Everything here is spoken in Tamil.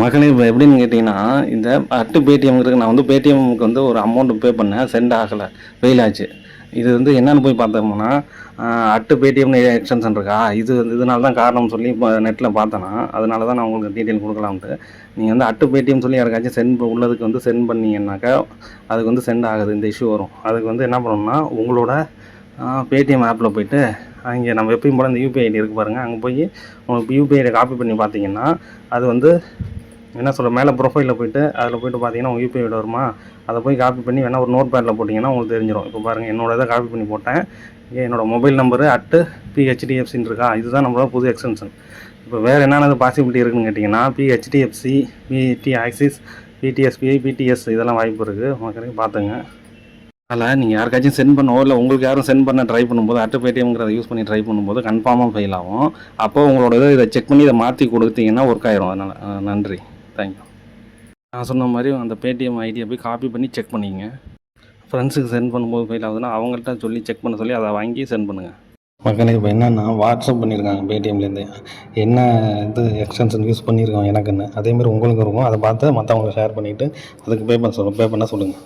மகளே இப்போ எப்படின்னு கேட்டிங்கன்னா, இந்த பேடிஎம்ங்கிறது நான் வந்து பேடிஎம்முக்கு வந்து ஒரு அமௌண்ட் பே பண்ணேன். சென்ட் ஆகல. ஃபெயில் ஆச்சு. இது வந்து என்னன்னு போய் பார்த்தோம்னா, பேடிஎம்னு எக்ஸ்டென்ஷன் இருக்கா? இது இதனால தான் காரணம்னு சொல்லி இப்போ நெட்ல பார்த்தேன் நான். அதனால தான் நான் உங்களுக்கு டீட்டெயில் குடுக்கலாம்ன்ட்டு. நீங்க வந்து பேடிஎம் சொல்லி யாருக்காச்சும் சென்ட் உள்ளதுக்கு வந்து சென்ட் பண்ணீங்கன்னாக்கா, அதுக்கு வந்து சென்ட் ஆகுது. இந்த இஷ்யூ வரும். அதுக்கு வந்து என்ன பண்ணணும்னா, உங்களோட பேடிஎம் ஆப்ல போயிட்டு, அங்கே நம்ம எப்பயும் போல இந்த யுபிஐ ஐடி இருக்கு பாருங்க. அங்கே போய் உங்களுக்கு யுபிஐ ஐடிய காப்பி பண்ணி பார்த்தீங்கன்னா, அது வந்து என்ன சொல்ல மேலே ப்ரொஃபைலில் போயிட்டு அதில் போய்ட்டு பார்த்தீங்கன்னா உங்கள் யூபிஐ ஐடி வருமா, அதை போய் காப்பி பண்ணி வேணால் ஒரு நோட் பேடில் போட்டிங்கன்னா உங்களுக்கு தெரிஞ்சிடும். இப்போ பாருங்கள், என்னோட இதை காப்பி பண்ணி போட்டேன். என்னோடய மொபைல் நம்பரு @PHDFCன்னு இருக்கா, இதுதான் நம்மளோட புது எக்ஸ்டென்ஷன். இப்போ வேறு என்னென்ன பாசிபிலிட்டி இருக்குதுன்னு கேட்டிங்கன்னா, PHDFC, PT axis, PTSPI, PTS இதெல்லாம் வாய்ப்பு இருக்குது. மக்களுக்கு பார்த்துங்க. அதில் நீங்கள் யாருக்காச்சும் சென்ட் பண்ணவோ இல்லை உங்களுக்கு யாரும் சென்ட் பண்ண ட்ரை பண்ணும்போது பேடிஎம்ங்கிறத யூஸ் பண்ணி ட்ரை பண்ணும்போது கன்ஃபார்மாக ஃபெயில் ஆகும். அப்போ உங்களோட இதை செக் பண்ணி இதை மாற்றி கொடுத்தீங்கன்னா ஒர்க் ஆயிரும். அதனால் நன்றி, தேங்க்யூ. நான் சொன்ன மாதிரி அந்த பேடிஎம் ஐடியை போய் காப்பி பண்ணி செக் பண்ணிங்க. ஃப்ரெண்ட்ஸுக்கு சென்ட் பண்ணும்போது ஃபெயில் ஆகுதுன்னா அவங்கள்ட்ட சொல்லி செக் பண்ண சொல்லி அதை வாங்கி சென்ட் பண்ணுங்கள். மக்களுக்கு இப்போ என்னென்னா வாட்ஸ்அப் பண்ணியிருக்காங்க பேடிஎம்லேருந்து. என்ன இது எக்ஸ்டென்ஷன் யூஸ் பண்ணியிருக்கோம் எனக்குன்னு, அதேமாதிரி உங்களுக்கு இருக்கும். அதை பார்த்து மற்றவங்களுக்கு ஷேர் பண்ணிவிட்டு அதுக்கு பே பண்ண சொல்லுங்கள்.